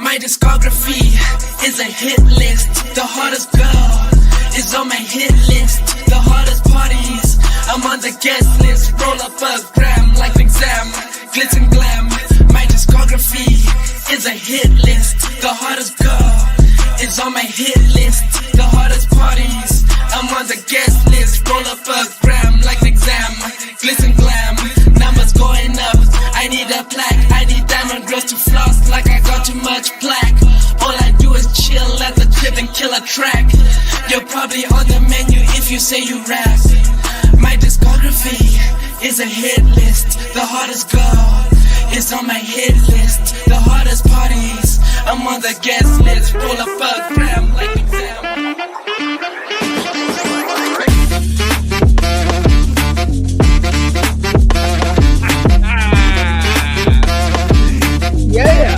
My discography is a hit list. The hottest girl is on my hit list. The hottest parties, I'm on the guest list. Roll up a gram like an exam, glitz and glam. My discography is a hit list. The hottest girl is on my hit list. The hottest parties, I'm on the guest list. Roll up a gram like an exam, glitz and glam. Numbers going up, I need a plaque. I need diamond girls to floss like I got too much plaque. All I do is chill at the crib and kill a track. You're probably on the menu if you say you rap. My discography is a hit list. The hottest girl is on my hit list. The hottest parties, I'm on the guest list. Roll up a gram like an exam. Yeah.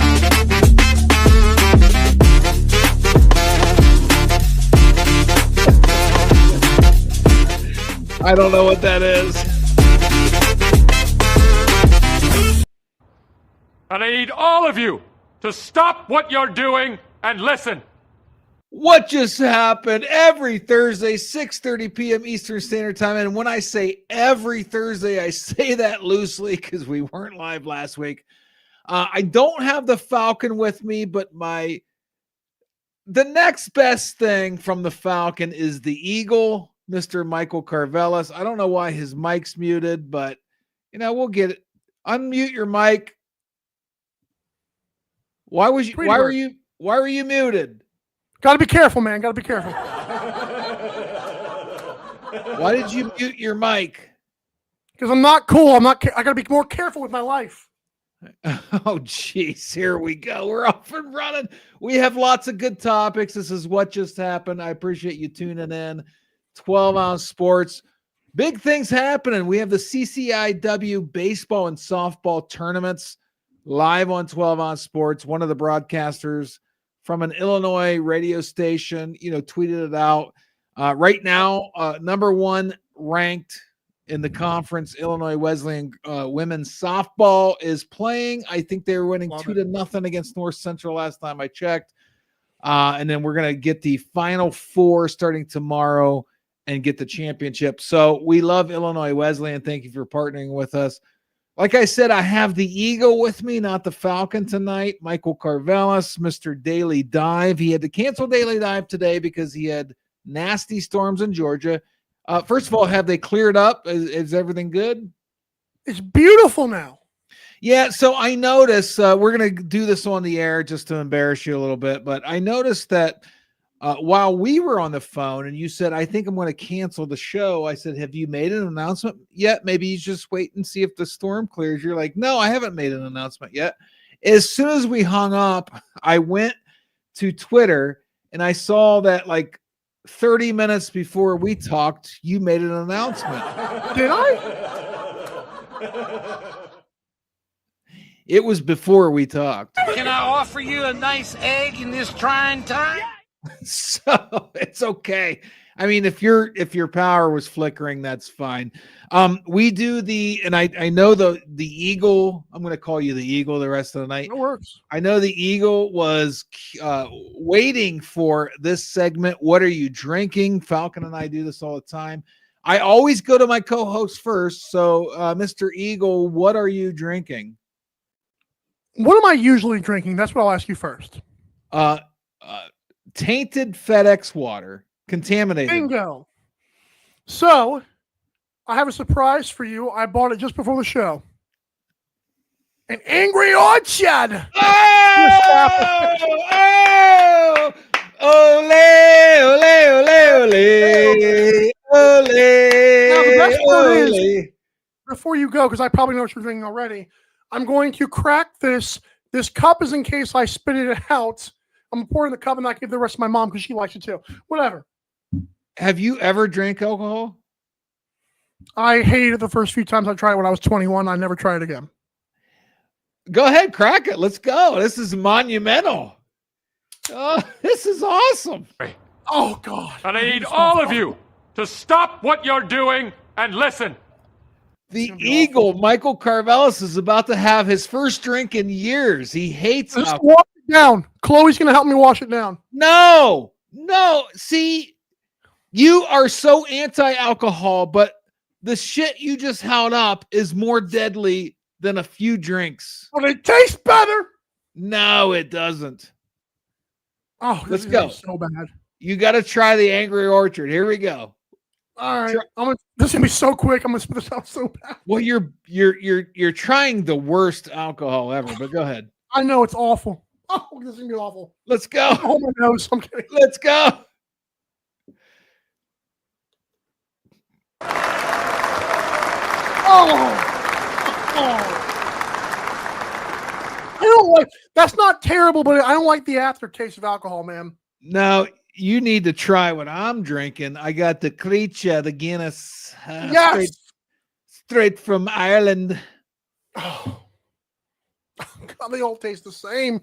I don't know what that is. And I need all of you to stop what you're doing and listen. What just happened? Every Thursday, 6:30 p.m. Eastern Standard Time. And when I say every Thursday, I say that loosely because we weren't live last week. I don't have the Falcon with me, but the next best thing from the Falcon is the Eagle, Mr. Michael Carvelis. I don't know why his mic's muted, but we'll get it. Unmute your mic. Why were you muted? Got to be careful, man. Got to be careful. Why did you mute your mic? Because I'm not cool. I got to be more careful with my life. Oh, geez. Here we go. We're off and running. We have lots of good topics. This is what just happened. I appreciate you tuning in. 12-ounce sports. Big things happening. We have the CCIW baseball and softball tournaments live on 12-ounce sports. One of the broadcasters from an Illinois radio station, tweeted it out. Right now, number one ranked in the conference, Illinois Wesleyan women's softball is playing. I think they were winning 2-0 against North Central last time I checked. And then we're going to get the Final Four starting tomorrow and get the championship. So we love Illinois Wesleyan. Thank you for partnering with us. Like I said, I have the Eagle with me, not the Falcon tonight. Michael Carvelis, Mr. Daily Dive. He had to cancel Daily Dive today because he had nasty storms in Georgia. First of all, have they cleared up? Is everything good? It's beautiful now. Yeah, so I noticed, we're going to do this on the air just to embarrass you a little bit, but I noticed that while we were on the phone and you said, I think I'm going to cancel the show, I said, have you made an announcement yet? Maybe you just wait and see if the storm clears. You're like, no, I haven't made an announcement yet. As soon as we hung up, I went to Twitter and I saw that 30 minutes before we talked, you made an announcement. Did I? It was before we talked. Can I offer you a nice egg in this trying time? So it's okay. I mean, if your power was flickering, that's fine. We do and I know the Eagle, I'm going to call you the Eagle the rest of the night. It works. I know the Eagle was waiting for this segment. What are you drinking? Falcon and I do this all the time. I always go to my co-host first. So, Mr. Eagle, what are you drinking? What am I usually drinking? That's what I'll ask you first. Tainted FedEx water. Contaminated. Bingo. So, I have a surprise for you. I bought it just before the show. An Angry Orchard. Oh! Ole, ole, ole, ole. Ole. Now, the best part is, before you go, because I probably know what you're drinking already, I'm going to crack this. This cup is in case I spit it out. I'm pouring the cup and I give the rest to my mom because she likes it too. Whatever. Have you ever drank alcohol? I hated it the first few times I tried it when I was 21. I never tried it again. Go ahead, crack it. Let's go. This is monumental. Oh, this is awesome. Oh, God. And I need all of you to stop what you're doing and listen. The Eagle, Michael Carvelis, is about to have his first drink in years. He hates This alcohol. water down. Chloe's going to help me wash it down. No. See, you are so anti-alcohol, but the shit you just held up is more deadly than a few drinks. But it tastes better. No, it doesn't. Oh, Let's go. So bad. You got to try the Angry Orchard. Here we go. All right. This is gonna be so quick. I'm gonna spit this out so bad. Well, you're trying the worst alcohol ever, but go ahead. I know it's awful. Oh, this is gonna be awful. Let's go. Oh my nose. I'm kidding. Let's go. I don't like. That's not terrible, but I don't like the aftertaste of alcohol, man. No, you need to try what I'm drinking. I got the Creature, the Guinness, Yes. straight from Ireland. Oh. God, they all taste the same.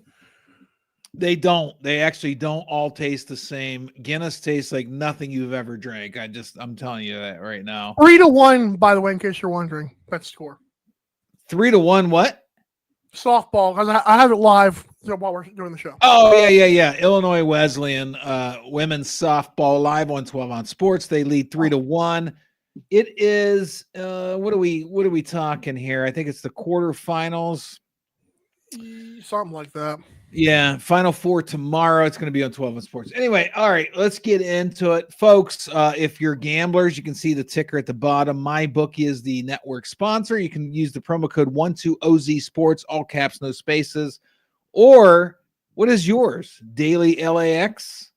They don't. They actually don't all taste the same. Guinness tastes like nothing you've ever drank. I'm telling you that right now. 3-1, by the way, in case you're wondering. That score. 3-1. What? Softball, because I have it live while we're doing the show. Oh, yeah. Illinois Wesleyan women's softball live on 12 Ounce Sports. They lead 3-1. It is what are we talking here? I think it's the quarterfinals. Something like that. Yeah, Final Four tomorrow. It's going to be on 12 Ounce Sports. Anyway, all right, let's get into it. Folks, if you're gamblers, you can see the ticker at the bottom. MyBookie is the network sponsor. You can use the promo code 12OZ Sports, all caps, no spaces. Or what is yours? Daily LAX?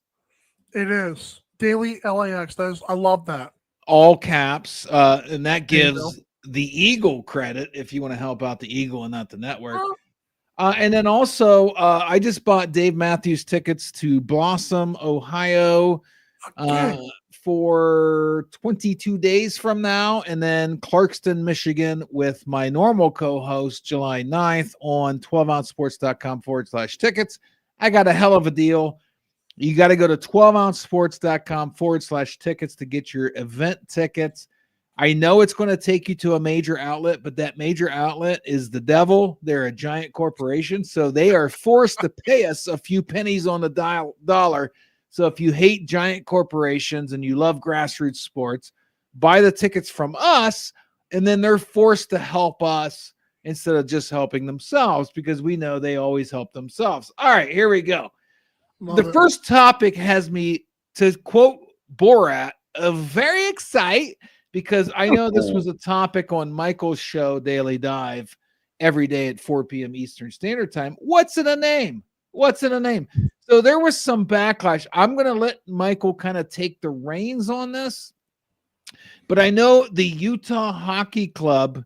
It is. Daily LAX. I love that. All caps. And that gives the Eagle credit if you want to help out the Eagle and not the network. And then also, I just bought Dave Matthews tickets to Blossom, Ohio for 22 days from now. And then Clarkston, Michigan with my normal co-host July 9th on 12ouncesports.com/tickets. I got a hell of a deal. You got to go to 12ouncesports.com/tickets to get your event tickets. I know it's going to take you to a major outlet, but that major outlet is the devil. They're a giant corporation, so they are forced to pay us a few pennies on the dollar. So if you hate giant corporations and you love grassroots sports, buy the tickets from us, and then they're forced to help us instead of just helping themselves because we know they always help themselves. All right, here we go. First topic has me, to quote Borat, very excited. Because I know this was a topic on Michael's show, Daily Dive, every day at 4 p.m. Eastern Standard Time. What's in a name? So there was some backlash. I'm going to let Michael kind of take the reins on this. But I know the Utah Hockey Club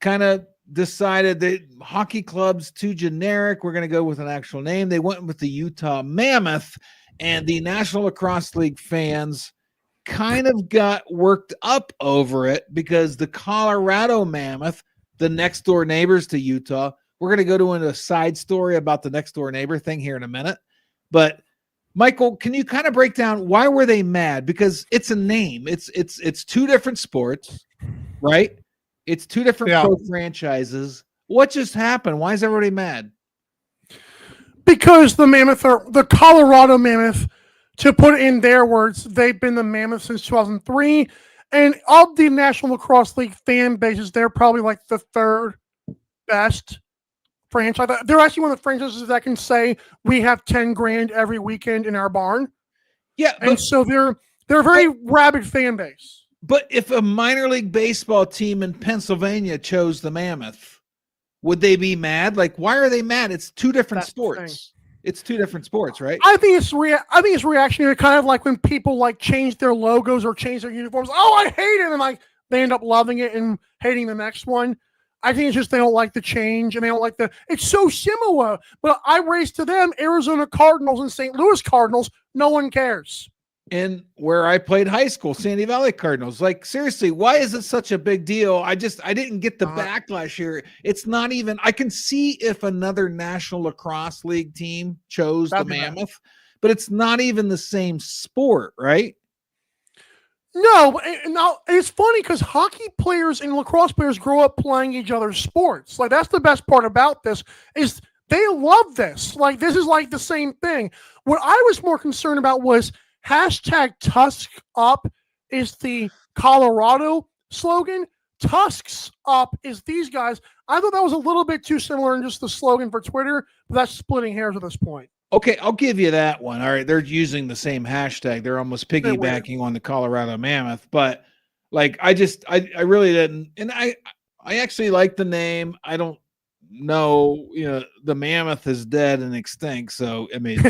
kind of decided that hockey club's too generic. We're going to go with an actual name. They went with the Utah Mammoth, and the National Lacrosse League fans kind of got worked up over it because the Colorado Mammoth, the next door neighbors to Utah, we're going to go into a side story about the next door neighbor thing here in a minute. But Michael, can you kind of break down why were they mad? Because it's a name. It's two different sports, right? It's two different pro franchises. What just happened? Why is everybody mad? Because the Mammoth the Colorado Mammoth, to put it in their words, they've been the Mammoth since 2003. And of the National Lacrosse League fan bases, they're probably like the third best franchise. They're actually one of the franchises that can say we have 10 grand every weekend in our barn. Yeah. And so they're a very rabid fan base. But if a minor league baseball team in Pennsylvania chose the Mammoth, would they be mad? Like, why are they mad? It's two different sports. It's two different sports, right? I think it's reactionary, kind of like when people like change their logos or change their uniforms. Oh, I hate it, and like they end up loving it and hating the next one. I think it's just they don't like the change and they don't like it's so similar. But I race to them, Arizona Cardinals and St. Louis Cardinals. No one cares. And where I played high school, Sandy Valley Cardinals. Like, seriously, why is it such a big deal? I didn't get the backlash here. It's not even, I can see if another National Lacrosse League team chose the Mammoth, but it's not even the same sport, right? No, now it's funny because hockey players and lacrosse players grow up playing each other's sports. Like, that's the best part about this is They love this. Like, this is like the same thing. What I was more concerned about was hashtag Tusk Up is the Colorado slogan. Tusks Up is these guys. I thought that was a little bit too similar in just the slogan for Twitter, but that's splitting hairs at this point. Okay, I'll give you that one. All right, they're using the same hashtag. They're almost piggybacking on the Colorado Mammoth, but like I really didn't, and I actually like the name. I don't know, the Mammoth is dead and extinct, so I mean,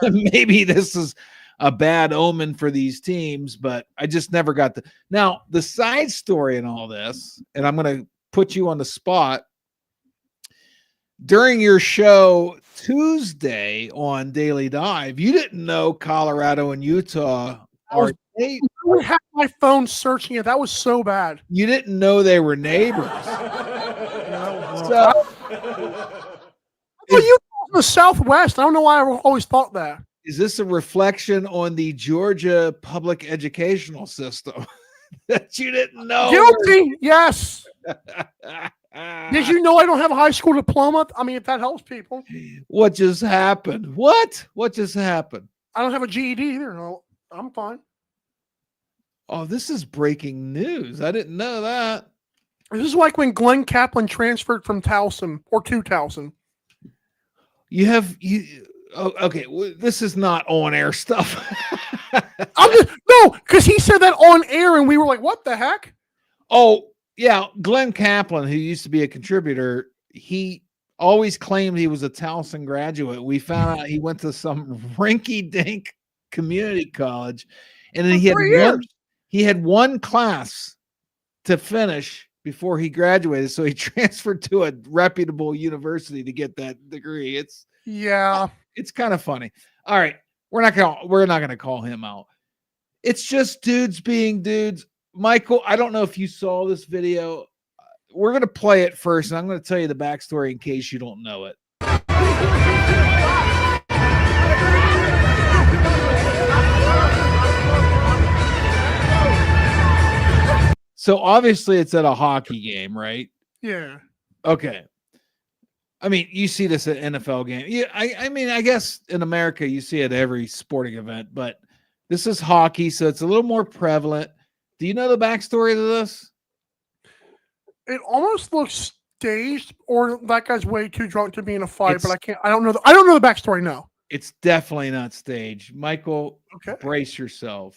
maybe this is a bad omen for these teams, but I just never got now the side story in all this, and I'm going to put you on the spot. During your show Tuesday on Daily Dive, you didn't know Colorado and Utah are neighbors. I had my phone searching it. That was so bad. You didn't know they were neighbors. Well, you in the Southwest. I don't know why I always thought that. Is this a reflection on the Georgia public educational system that you didn't know? Guilty. Yes. Did you know I don't have a high school diploma? I mean, if that helps people. What just happened? What just happened? I don't have a GED either. No, I'm fine. Oh, this is breaking news. I didn't know that. This is like when Glenn Kaplan transferred from Towson or to Towson. Okay, this is not on-air stuff. No, because he said that on air, and we were like, "What the heck?" Oh, yeah, Glenn Kaplan, who used to be a contributor, he always claimed he was a Towson graduate. We found out he went to some rinky-dink community college, and then he had one class to finish before he graduated, so he transferred to a reputable university to get that degree. It's kind of funny. All right, we're not gonna call him out. It's just dudes being dudes. Michael, I don't know if you saw this video. We're gonna play it first, and I'm gonna tell you the backstory in case you don't know it. So obviously it's at a hockey game, right? Yeah. Okay. I mean, you see this at NFL game. Yeah, I mean, I guess in America you see it at every sporting event, but this is hockey, so it's a little more prevalent. Do you know the backstory to this? It almost looks staged, or that guy's way too drunk to be in a fight. But I don't know the backstory. No, it's definitely not staged. Michael, okay, brace yourself.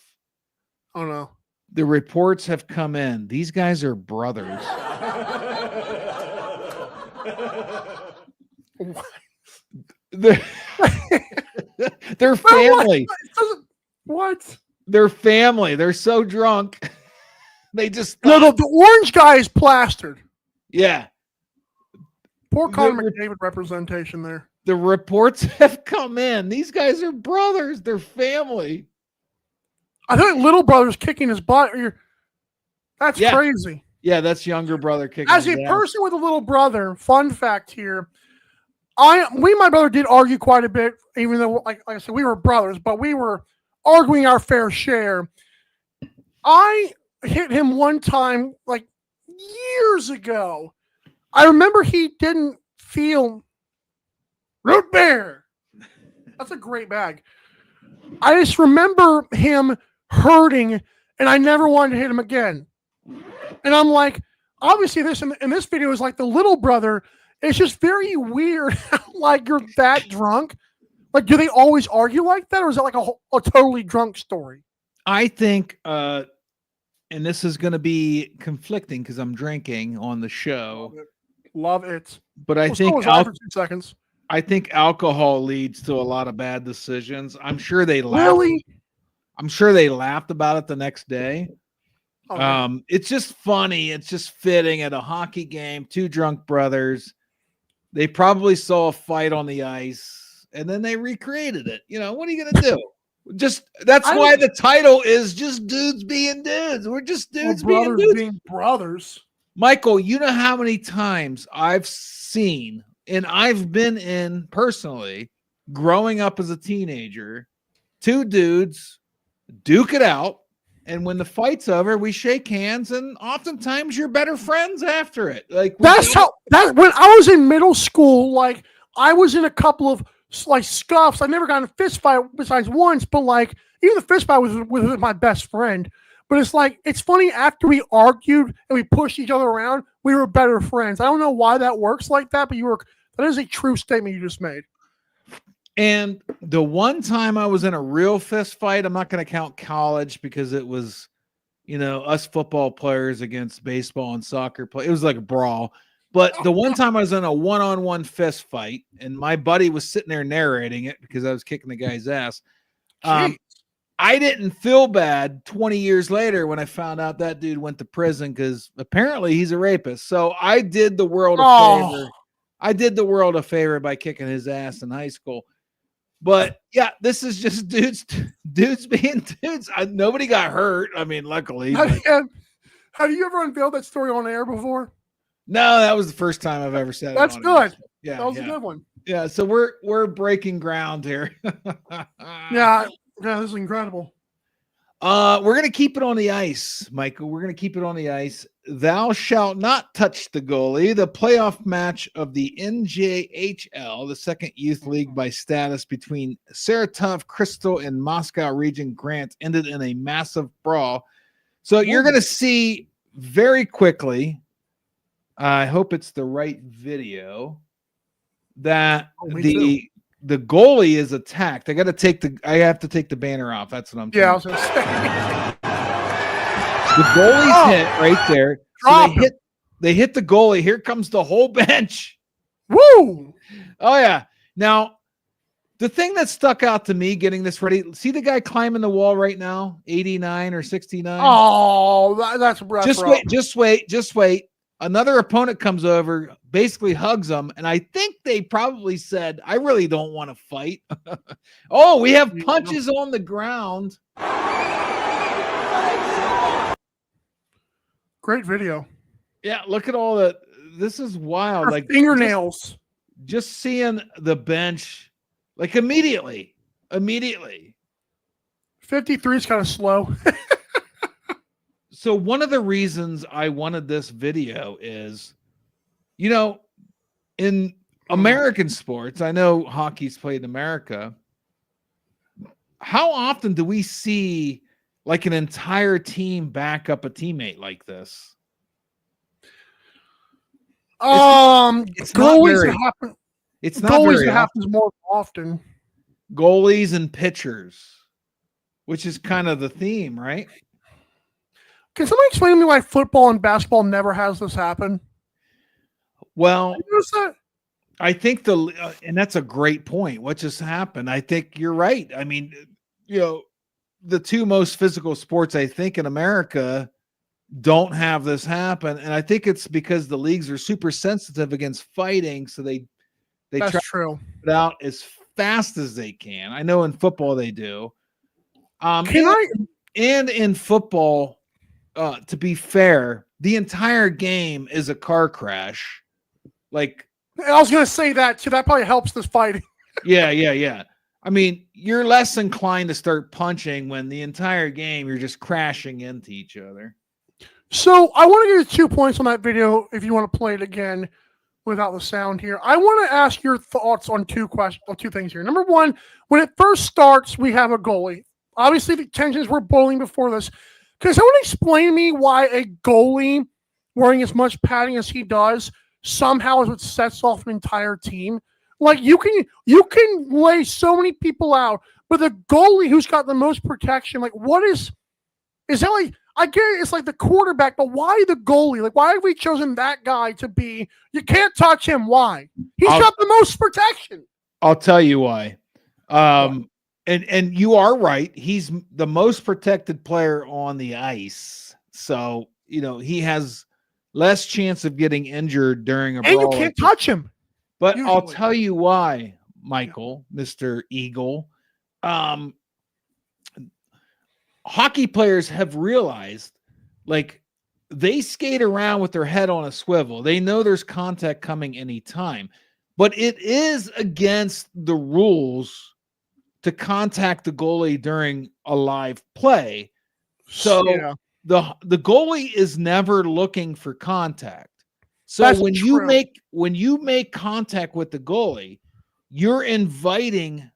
Oh no. The reports have come in. These guys are brothers. They're family. What? They're family. They're so drunk. They just the orange guy is plastered. Yeah. Poor Connor McDavid representation there. The reports have come in. These guys are brothers. They're family. I think little brother's kicking his butt. That's crazy. Yeah, that's younger brother kicking. As a person with a little brother, fun fact here, and my brother did argue quite a bit, even though, like I said, we were brothers, but we were arguing our fair share. I hit him one time, like years ago. I remember he didn't feel root beer. That's a great bag. I just remember him hurting, and I never wanted to hit him again. And I'm like, obviously this in this video is like the little brother. It's just very weird how, like, you're that drunk. Like, do they always argue like that, or is it like a totally drunk story? I think, and this is going to be conflicting because I'm drinking on the show. Love it. But I think for 2 seconds. I think alcohol leads to a lot of bad decisions. I'm sure they laughed. Really? I'm sure they laughed about it the next day. Okay. It's just funny. It's just fitting at a hockey game. Two drunk brothers. They probably saw a fight on the ice, and then they recreated it. What are you going to do? That's why the title is just dudes being dudes. We're just dudes being dudes. Being brothers. Michael, you know how many times I've seen, and I've been in personally, growing up as a teenager, two dudes duke it out, and when the fight's over, we shake hands, and oftentimes you're better friends after it. Like when I was in middle school, like I was in a couple of like scuffs. I never got in a fist fight besides once, but like even the fist fight was with my best friend. But it's like, it's funny, after we argued and we pushed each other around, we were better friends. I don't know why that works like that, but that is a true statement you just made. And the one time I was in a real fist fight, I'm not going to count college because it was, us football players against baseball and soccer play. It was like a brawl. But the one time I was in a one-on-one fist fight, and my buddy was sitting there narrating it because I was kicking the guy's ass. I didn't feel bad 20 years later when I found out that dude went to prison because apparently he's a rapist. So I did the world a favor. I did the world a favor by kicking his ass in high school. But yeah, this is just dudes being dudes. Nobody got hurt. I mean, luckily. Have you ever unveiled that story on air before? No, that was the first time I've ever said it. That's good. Yeah, that was a good one. Yeah, so we're breaking ground here. Yeah, this is incredible. We're gonna keep it on the ice, Michael. We're gonna keep it on the ice. Thou shalt not touch the goalie. The playoff match of the NJHL, the second youth league by status between Saratov, Crystal, and Moscow Region Grant, ended in a massive brawl. So you're gonna see very quickly. I hope it's the right video. That the goalie is attacked. I have to take the banner off. That's what I'm saying. Yeah, I was gonna say. The goalie's hit right there. So they hit the goalie. Here comes the whole bench. Woo! Oh yeah. Now, the thing that stuck out to me getting this ready, see the guy climbing the wall right now, 89 or 69. Oh, that's rough. Just wait. Another opponent comes over, basically hugs him, and I think they probably said, I really don't want to fight. Oh, we have punches on the ground. Great video. Yeah, look at all the. This is wild. Her fingernails. Just seeing the bench, like immediately. 53 is kind of slow. So one of the reasons I wanted this video is, in American sports, I know hockey's played in America. How often do we see like an entire team back up a teammate like this? It's goalies happen. It's not very often. Happens more often. Goalies and pitchers, which is kind of the theme, right? Can somebody explain to me why football and basketball never has this happen? Well, I think and that's a great point. What just happened? I think you're right. I mean, the two most physical sports, I think, in America don't have this happen. And I think it's because the leagues are super sensitive against fighting. So they try to put it out as fast as they can. I know in football they do. And in football, to be fair, the entire game is a car crash. Like, I was going to say that too. That probably helps this fighting. Yeah. I mean, you're less inclined to start punching when the entire game you're just crashing into each other. So I want to give you 2 points on that video if you want to play it again without the sound here. I want to ask your thoughts on two things here. Number one, when it first starts, we have a goalie. Obviously, the tensions were boiling before this. Can someone explain to me why a goalie wearing as much padding as he does somehow is what sets off an entire team? Like, you can lay so many people out, but the goalie who's got the most protection, like, what is that like? I get it, it's like the quarterback, but why the goalie? Like, why have we chosen that guy to be? You can't touch him. Why? He's got the most protection. I'll tell you why. And you are right. He's the most protected player on the ice. So, he has less chance of getting injured during a brawl. And you can't touch him. But usually. I'll tell you why, Michael, Mr. Eagle. Hockey players have realized, like, they skate around with their head on a swivel. They know there's contact coming anytime. But it is against the rules to contact the goalie during a live play. So the goalie is never looking for contact. So when you make contact with the goalie, you're inviting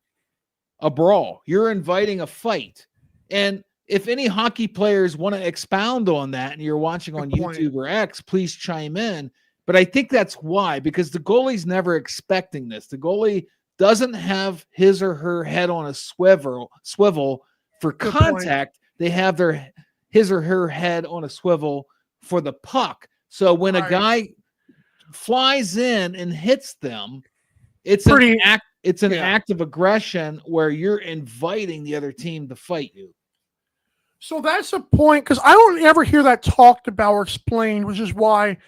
a brawl. You're inviting a fight. And if any hockey players want to expound on that and you're watching on YouTube or X, please chime in. But I think that's why, because the goalie's never expecting this. The goalie doesn't have his or her head on a swivel for contact. They have his or her head on a swivel for the puck. So when a guy flies in and hits them, it's an act of aggression where you're inviting the other team to fight you. So that's a point, because I don't ever hear that talked about or explained, which is why,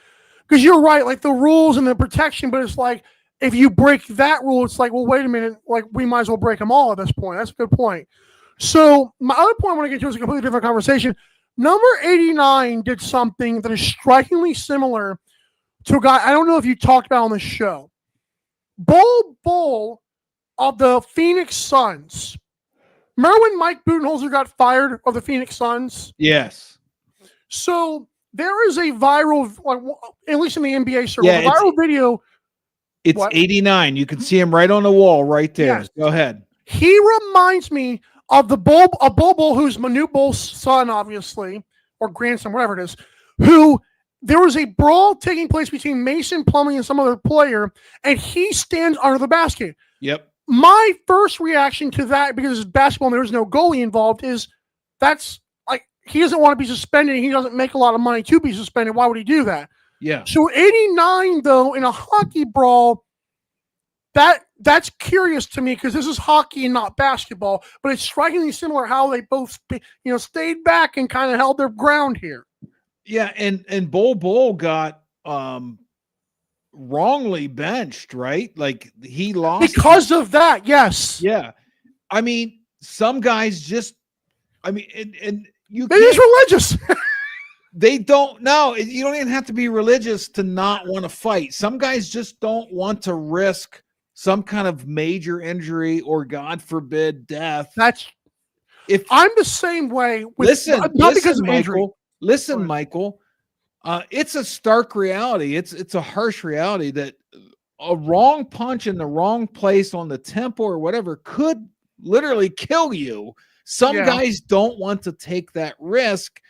because you're right, like the rules and the protection, but it's like, if you break that rule, it's like, well, wait a minute, like we might as well break them all at this point. That's a good point. So my other point I want to get to is a completely different conversation. Number 89 did something that is strikingly similar to a guy I don't know if you talked about on the show. Bull of the Phoenix Suns. Remember when Mike Budenholzer got fired of the Phoenix Suns? Yes. So there is a viral, like, at least in the NBA circle, a viral video. It's 89. You can see him right on the wall right there. Yes. Go ahead. He reminds me of Bull, who's Manute Bull's son, obviously, or grandson, whatever it is, who there was a brawl taking place between Mason Plumlee and some other player, and he stands under the basket. Yep. My first reaction to that, because it's basketball and there's no goalie involved, is that's like, he doesn't want to be suspended. And he doesn't make a lot of money to be suspended. Why would he do that? Yeah. So 89, though, in a hockey brawl, that's curious to me, because this is hockey and not basketball. But it's strikingly similar how they both, stayed back and kind of held their ground here. Yeah, and Bull got wrongly benched, right? Like he lost because of that. Yes. Yeah. I mean, some guys just, and you it is religious. They don't know. You don't even have to be religious to not want to fight. Some guys just don't want to risk some kind of major injury or, God forbid, death. If I'm the same way. Listen, Michael. It's a stark reality. It's a harsh reality that a wrong punch in the wrong place on the temple or whatever could literally kill you. Some guys don't want to take that risk,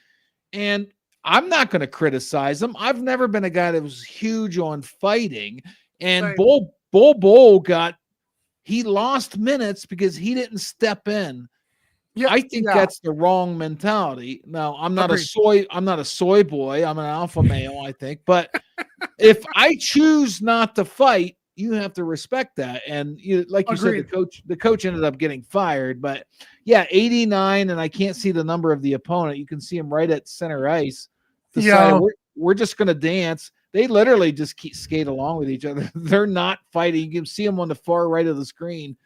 and I'm not going to criticize them. I've never been a guy that was huge on fighting, and Bull he lost minutes because he didn't step in. Yeah, I think that's the wrong mentality. Now, I'm not a soy boy. I'm an alpha male, I think. But if I choose not to fight, you have to respect that. And like you said, the coach ended up getting fired. But yeah, 89, and I can't see the number of the opponent. You can see him right at center ice. We're just going to dance. They literally just skate along with each other. They're not fighting. You can see them on the far right of the screen.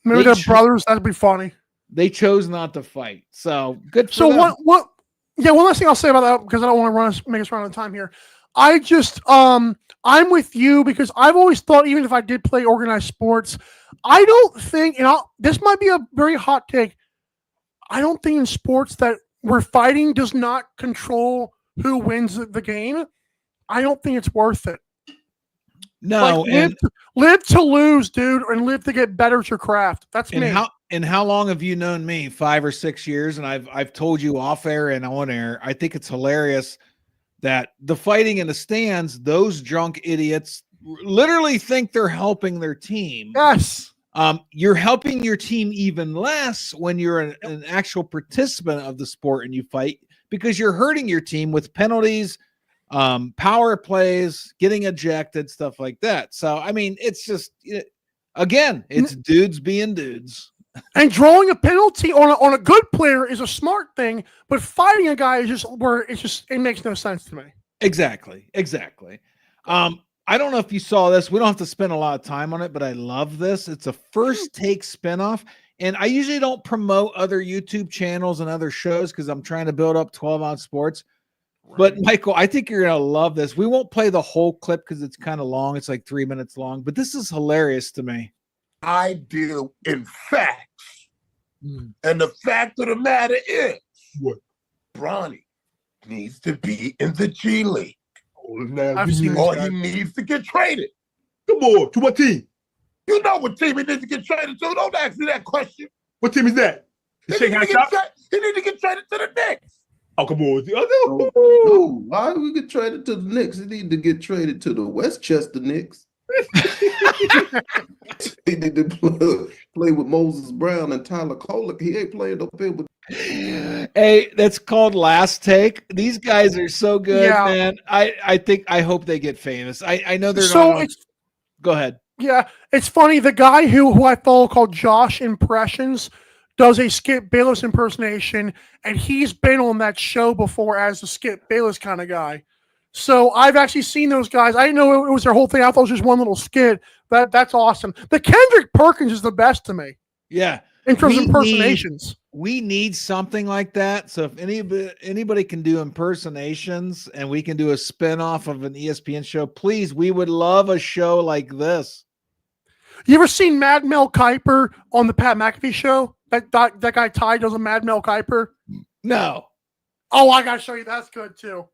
Maybe they're brothers. That'd be funny. They chose not to fight. So good for them. One last thing I'll say about that, because I don't want to make us run out of time here. I just I'm with you, because I've always thought, even if I did play organized sports, I don't think, this might be a very hot take, I don't think in sports that where fighting does not control who wins the game, I don't think it's worth it. No, live to lose, dude, and live to get better at your craft. That's me. And how long have you known me? 5 or 6 years, and I've told you off air and on air. I think it's hilarious that the fighting in the stands, those drunk idiots literally think they're helping their team. Yes. You're helping your team even less when you're an actual participant of the sport and you fight, because you're hurting your team with penalties, power plays, getting ejected, stuff like that. So, I mean, it's just, again, it's dudes being dudes. And drawing a penalty on a good player is a smart thing, but fighting a guy is just where it makes no sense to me. Exactly. I don't know if you saw this. We don't have to spend a lot of time on it, but I love this. It's a First Take spinoff. And I usually don't promote other YouTube channels and other shows because I'm trying to build up 12-ounce sports. Right. But Michael, I think you're going to love this. We won't play the whole clip because it's kind of long. It's like 3 minutes long, but this is hilarious to me. I deal in facts. And the fact of the matter is, what? Bronny needs to be in the G League. Or he needs to get traded. Come on, to my team. You know what team he needs to get traded to. Don't ask me that question. What team is that? The Shanghai Sharks? He needs to get traded to the Knicks. Oh, come on. No, why would we get traded to the Knicks? He need to get traded to the Westchester Knicks. He need to play with Moses Brown and Tyler Kolek. He ain't playing no field with. Hey, that's called Last Take. These guys are so good, man. I hope they get famous. I know they're so not. Go ahead. Yeah, it's funny. The guy who I follow called Josh Impressions does a Skip Bayless impersonation, and he's been on that show before as the Skip Bayless kind of guy. So I've actually seen those guys. I didn't know it was their whole thing. I thought it was just one little skit. That's awesome. The Kendrick Perkins is the best to me. Yeah. In terms of impersonations. We need something like that. So if anybody can do impersonations and we can do a spin-off of an ESPN show, please, we would love a show like this. You ever seen Mad Mel Kiper on the Pat McAfee show? That guy Ty does a Mad Mel Kiper? No. Oh, I gotta show you. That's good too.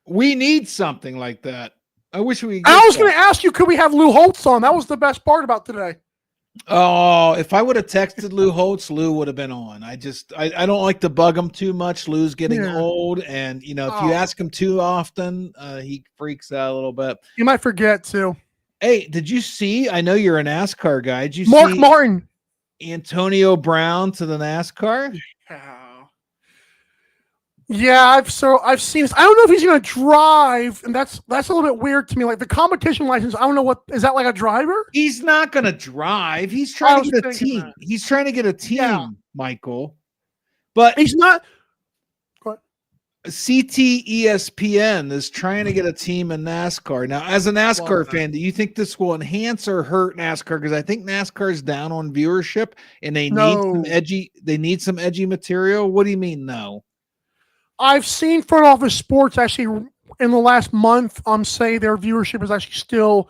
We need something like that. I wish we. I was going to ask you, could we have Lou Holtz on? That was the best part about today. Oh, if I would have texted Lou Holtz, Lou would have been on. I don't like to bug him too much. Lou's getting old, and if you ask him too often, he freaks out a little bit. You might forget too. Hey, did you see? I know you're a NASCAR guy. Did you Mark see Martin, Antonio Brown to the NASCAR? Yeah, I've seen this. I don't know if he's going to drive, and that's a little bit weird to me. Like the competition license, I don't know what is that like a driver? He's not going to drive. He's trying to get a team. He's trying to get a team, Michael. But he's not. CTESPN is trying to get a team in NASCAR. Now, as a NASCAR fan, do you think this will enhance or hurt NASCAR? Because I think NASCAR is down on viewership, and they need some edgy material. What do you mean, no? I've seen front office sports actually in the last month say their viewership is actually still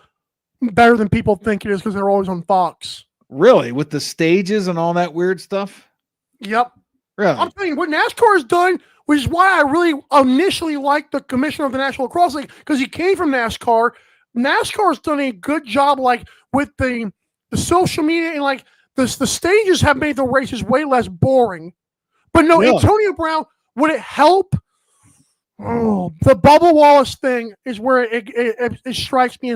better than people think it is because they're always on Fox. Really? With the stages and all that weird stuff? Yep. Really? I'm telling you, what NASCAR has done, which is why I really initially liked the commissioner of the National Lacrosse League, because he came from NASCAR. NASCAR has done a good job, like with the social media, and like the stages have made the races way less boring. But no, really? Antonio Brown, would it help? Oh, the Bubba Wallace thing is where it strikes me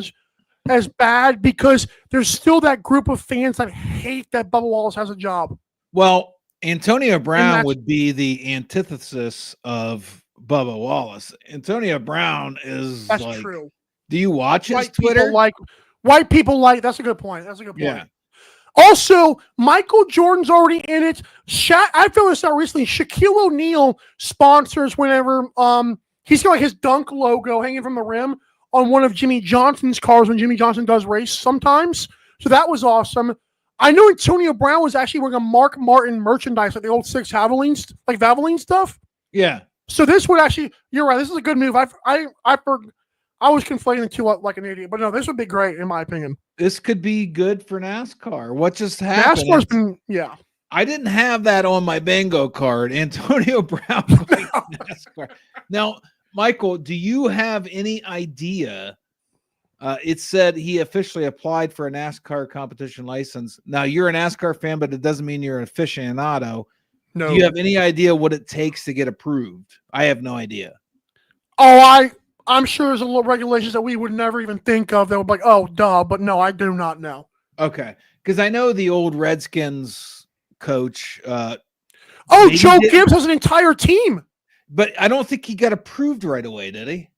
as bad, because there's still that group of fans that hate that Bubba Wallace has a job. Well, Antonio Brown would be the antithesis of Bubba Wallace. Antonio Brown is true. Do you watch his Twitter? White people like. That's a good point. That's a good point. Yeah. Also, Michael Jordan's already in it. I found this out recently. Shaquille O'Neal sponsors whenever he's got like his dunk logo hanging from the rim on one of Jimmy Johnson's cars when Jimmy Johnson does race sometimes. So that was awesome. I know Antonio Brown was actually wearing a Mark Martin merchandise, like the old Six Valvoline, like Valvoline stuff. Yeah. So this would actually, you're right. This is a good move. I was conflating the two like an idiot, but no, this would be great in my opinion. This could be good for NASCAR. What just happened? NASCAR's been, yeah. I didn't have that on my bingo card. Antonio Brown playing NASCAR. Now, Michael, do you have any idea? It said he officially applied for a NASCAR competition license. Now, you're a NASCAR fan, but it doesn't mean you're an aficionado. No. Do you have any idea what it takes to get approved? I have no idea. Oh, I'm sure there's a little regulations that we would never even think of that would be like, oh, duh. But no, I do not know. Okay. Because I know the old Redskins coach. Joe Gibbs has an entire team. But I don't think he got approved right away, did he?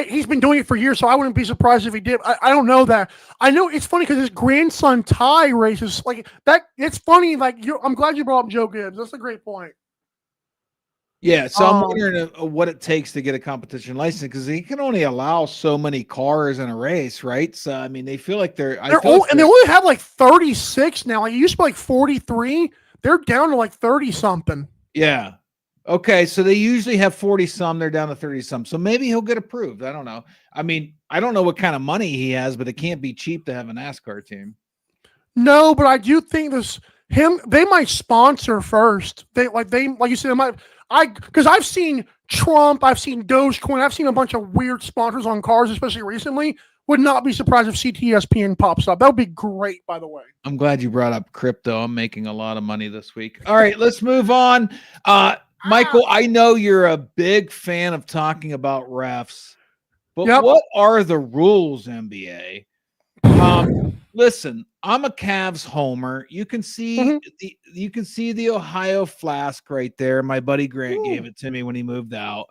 He's been doing it for years, so I wouldn't be surprised if he did. I don't know that. I know it's funny because his grandson Ty races like that. It's funny. Like I'm glad you brought up Joe Gibbs. That's a great point. Yeah, so I'm wondering what it takes to get a competition license, because he can only allow so many cars in a race, right? So I mean, they feel like they only have like 36 now. Like it used to be like 43. They're down to like 30 something. Yeah. Okay, so they usually have 40 some. They're down to 30 some. So maybe he'll get approved. I don't know. I mean, I don't know what kind of money he has, but it can't be cheap to have a NASCAR team. No, but I do think they might sponsor first. Like you said, because I've seen Trump, I've seen Dogecoin, I've seen a bunch of weird sponsors on cars, especially recently, would not be surprised if CTSPN pops up. That would be great, by the way. I'm glad you brought up crypto. I'm making a lot of money this week. All right, let's move on. Michael, I know you're a big fan of talking about refs, but what are the rules, NBA? Listen, I'm a Cavs homer. You can see the Ohio Flask right there. My buddy Grant gave it to me when he moved out.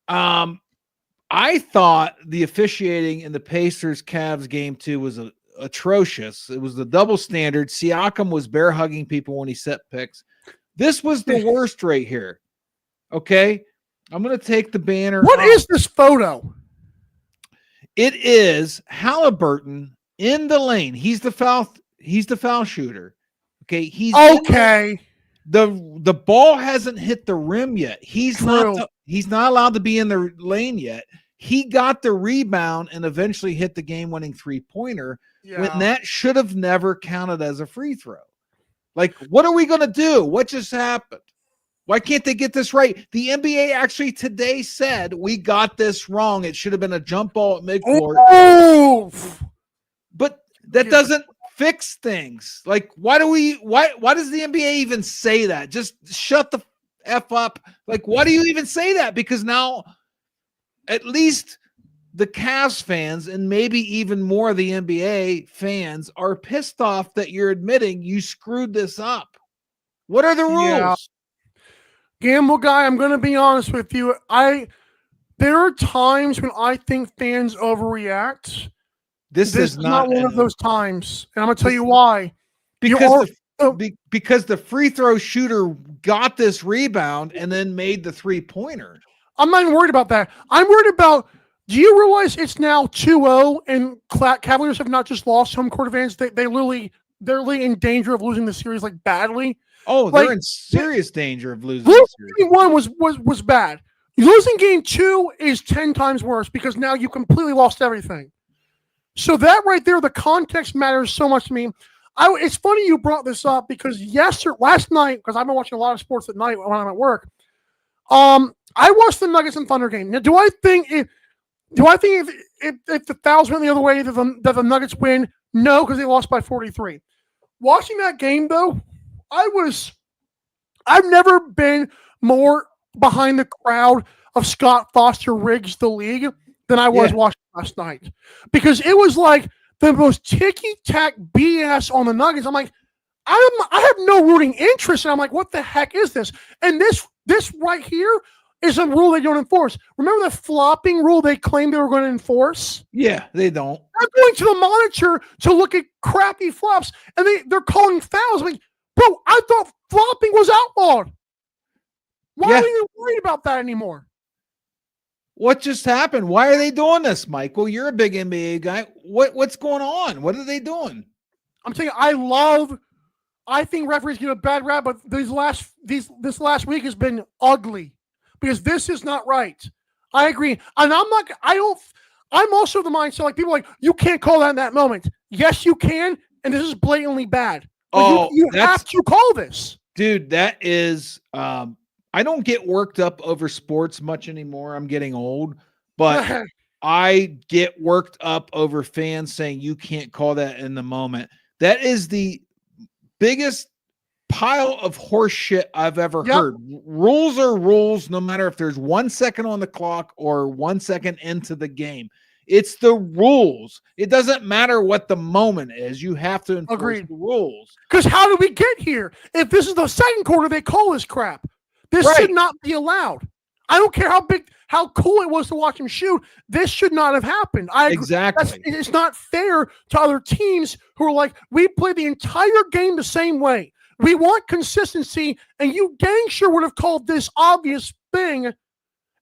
I thought the officiating in the Pacers Cavs game 2 was atrocious. It was the double standard. Siakam was bear hugging people when he set picks. This was the worst right here. Okay, I'm going to take the banner. What is this photo? It is Halliburton in the lane. He's the foul shooter. Okay, the ball hasn't hit the rim yet. He's not allowed to be in the lane yet. He got the rebound and eventually hit the game-winning three-pointer when that should have never counted as a free throw. Like, what are we going to do? What just happened? Why can't they get this right? The NBA actually today said we got this wrong. It should have been a jump ball at midcourt. Oh! But that doesn't fix things. Like, why does the NBA even say that? Just shut the F up. Like, why do you even say that? Because now at least the Cavs fans and maybe even more of the NBA fans are pissed off that you're admitting you screwed this up. What are the rules? Yeah. Gamble guy, I'm going to be honest with you. There are times when I think fans overreact. This is not one of those times, and I'm going to tell you why. Because the free throw shooter got this rebound and then made the three-pointer. I'm not even worried about that. I'm worried about, do you realize it's now 2-0 and Cavaliers have not just lost home court advantage? They're literally in danger of losing the series like badly. Oh, they're in serious danger of losing the series. Game 1 was bad. Losing game 2 is 10 times worse because now you completely lost everything. So that right there, the context matters so much to me. It's funny you brought this up because last night, because I've been watching a lot of sports at night when I'm at work, I watched the Nuggets and Thunder game. Now, do I think if the fouls went the other way, that the Nuggets win? No, because they lost by 43. Watching that game, though, I've never been more behind the crowd of Scott Foster rigs the league than I was watching last night. Because it was like the most ticky-tack BS on the Nuggets. I'm like, I have no rooting interest. And I'm like, what the heck is this? And this right here is a rule they don't enforce. Remember the flopping rule they claimed they were going to enforce? Yeah, they don't. They're going to the monitor to look at crappy flops, and they're calling fouls. I'm like, bro, I thought flopping was outlawed. Why are you worried about that anymore? What just happened? Why are they doing this, Michael? You're a big NBA guy. What's going on? What are they doing? I'm telling you, I think referees get a bad rap, but this last week has been ugly because this is not right. I agree. And I'm also of the mindset, like people are like, you can't call that in that moment. Yes, you can. And this is blatantly bad. But you have to call this. Dude, that is, I don't get worked up over sports much anymore. I'm getting old, but I get worked up over fans saying you can't call that in the moment. That is the biggest pile of horse shit I've ever heard. Rules are rules, no matter if there's 1 second on the clock or 1 second into the game. It's the rules. It doesn't matter what the moment is. You have to enforce the rules. Because how did we get here? If this is the second quarter, they call this crap. This should not be allowed. I don't care how cool it was to watch him shoot. This should not have happened. I agree. Exactly. It's not fair to other teams who are like, we play the entire game the same way. We want consistency, and you dang sure would have called this obvious thing. And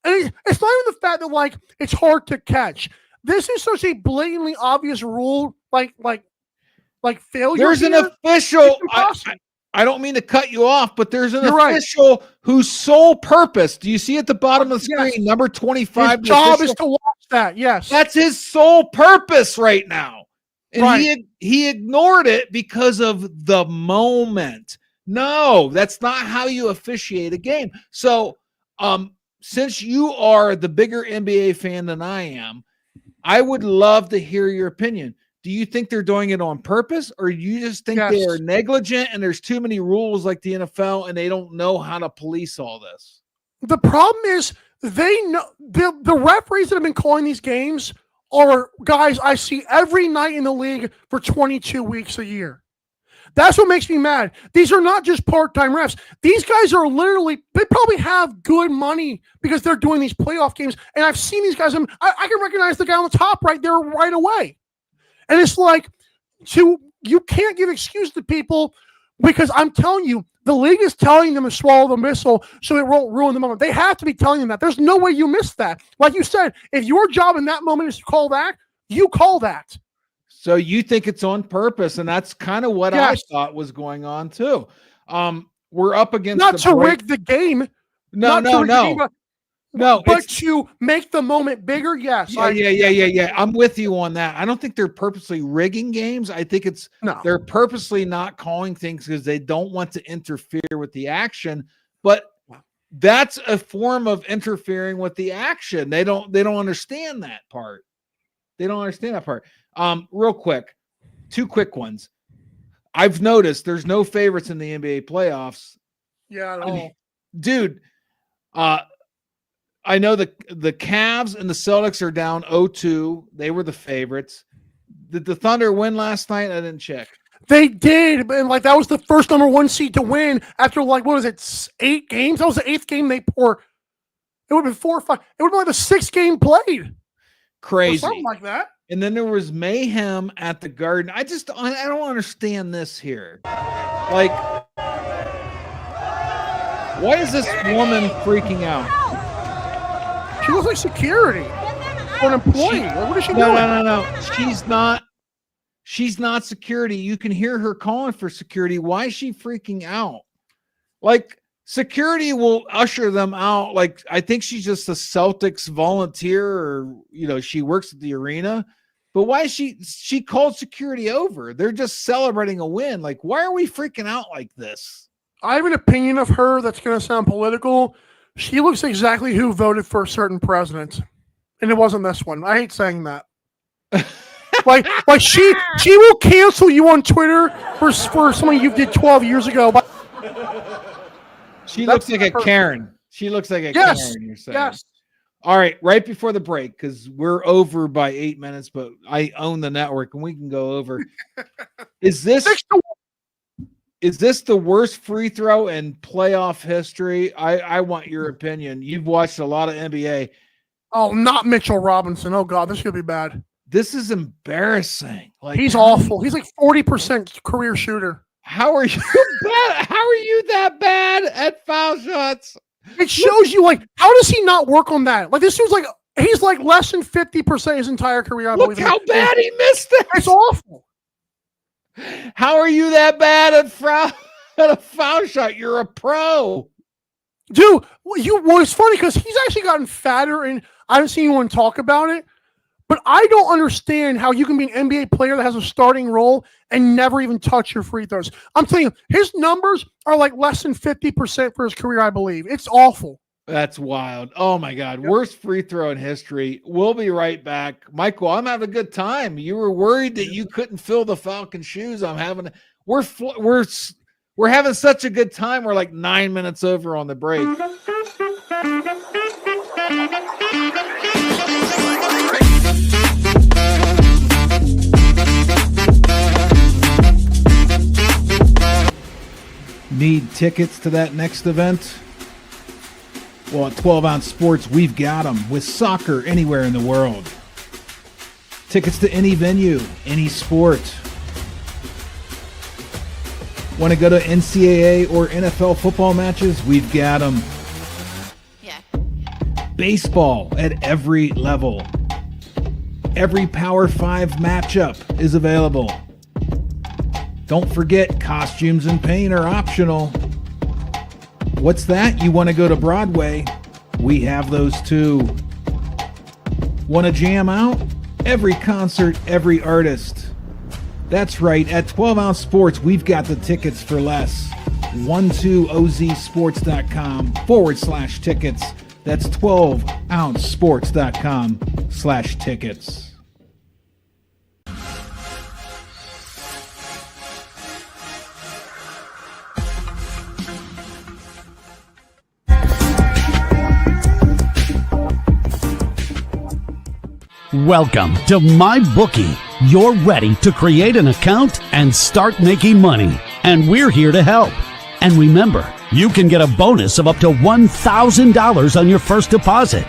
it's not even the fact that like it's hard to catch. This is such a blatantly obvious rule, like failure. There's an official. I don't mean to cut you off, but there's an official whose sole purpose. Do you see at the bottom of the screen, number 25? His job is to watch that. Yes, that's his sole purpose right now, and he ignored it because of the moment. No, that's not how you officiate a game. So, since you are the bigger NBA fan than I am, I would love to hear your opinion. Do you think they're doing it on purpose, or you just think they are negligent and there's too many rules like the NFL and they don't know how to police all this? The problem is they know the referees that have been calling these games are guys I see every night in the league for 22 weeks a year. That's what makes me mad. These are not just part-time refs. These guys are literally, they probably have good money because they're doing these playoff games. And I've seen these guys, I can recognize the guy on the top right there right away. And it's like, you can't give excuses to people because I'm telling you, the league is telling them to swallow the missile so it won't ruin the moment. They have to be telling them that. There's no way you miss that. Like you said, if your job in that moment is to call that, you call that. So you think it's on purpose, and that's kind of what I thought was going on too. We're up against not to rig the game. No. But to make the moment bigger, yes. Yeah. I'm with you on that. I don't think they're purposely rigging games. I think they're purposely not calling things because they don't want to interfere with the action. But that's a form of interfering with the action. They don't understand that part. Real quick, 2 quick ones. I've noticed there's no favorites in the NBA playoffs. Yeah, at all. Dude, I know the Cavs and the Celtics are down 0-2. They were the favorites. Did the Thunder win last night? I didn't check. They did, and like that was the first number 1 seed to win after like what was it, 8 games? That was the 8th game they pour. It would have been 4 or 5. It would have been like the 6th game played. Crazy, or something like that. And then there was mayhem at the Garden. I don't understand this here. Like, why is this woman freaking out? She looks like security for an employee. What is she doing? No. She's not security. You can hear her calling for security. Why is she freaking out? Like, security will usher them out. Like, I think she's just a Celtics volunteer, or she works at the arena. But why is she called security over? They're just celebrating a win. Like, why are we freaking out like this? I have an opinion of her that's going to sound political. She looks exactly who voted for a certain president, and it wasn't this one. I hate saying that. like she will cancel you on Twitter for something you did 12 years ago. She looks like a Karen. She looks like a Karen. You're saying. Yes. All right, right before the break, because we're over by 8 minutes, but I own the network and we can go over. Is this the worst free throw in playoff history? I want your opinion. You've watched a lot of NBA. Oh, not Mitchell Robinson. Oh God, this could be bad. This is embarrassing. Like, he's awful. He's like 40% career shooter. How are you bad? How are you that bad at foul shots? It shows you, like, how does he not work on that? Like, this was like he's like less than 50% his entire career. I believe. Look how bad he missed it. It's awful. How are you that bad at a foul shot? You're a pro, dude. It's funny because he's actually gotten fatter, and I haven't seen anyone talk about it. But I don't understand how you can be an NBA player that has a starting role and never even touch your free throws. I'm telling you, his numbers are like less than 50% for his career, I believe. It's awful. That's wild. Oh, my God. Yep. Worst free throw in history. We'll be right back. Michael, I'm having a good time. You were worried that you couldn't fill the Falcon shoes. We're having such a good time. We're like 9 minutes over on the break. Need tickets to that next event? Well, at 12 Ounce Sports, we've got them with soccer anywhere in the world. Tickets to any venue, any sport. Want to go to NCAA or NFL football matches? We've got them. Yeah. Baseball at every level. Every Power 5 matchup is available. Don't forget, costumes and paint are optional. What's that? You want to go to Broadway? We have those too. Want to jam out? Every concert, every artist. That's right. At 12 Ounce Sports, we've got the tickets for less. 12ozsports.com/tickets. That's 12ouncesports.com/tickets. Welcome to MyBookie. You're ready to create an account and start making money. And we're here to help. And remember, you can get a bonus of up to $1,000 on your first deposit.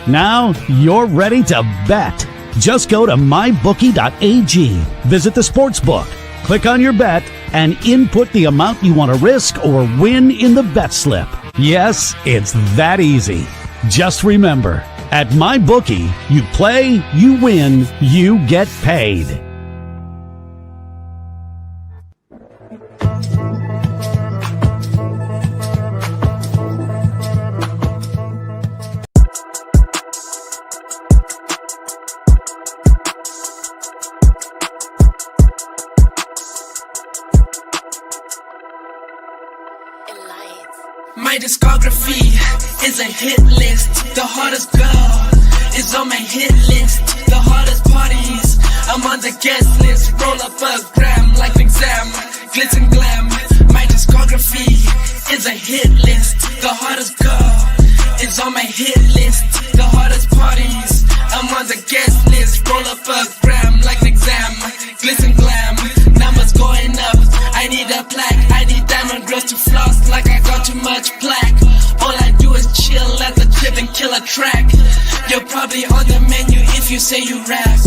Now you're ready to bet. Just go to mybookie.ag, visit the sportsbook, click on your bet, and input the amount you want to risk or win in the bet slip. Yes, it's that easy. Just remember, at MyBookie, you play, you win, you get paid. My discography is a hit list. The hottest girl is on my hit list. The hottest parties, I'm on the guest list. Roll up a gram like an exam, glitz and glam. My discography is a hit list. The hottest girl is on my hit list. The hottest parties, I'm on the guest list. Roll up a gram like an exam, glitz and glam. Numbers going up, I need a plaque. I need diamond girls to floss like I got too much plaque. All I do is chill at the crib and kill a track. You're probably on the menu if you say you rap.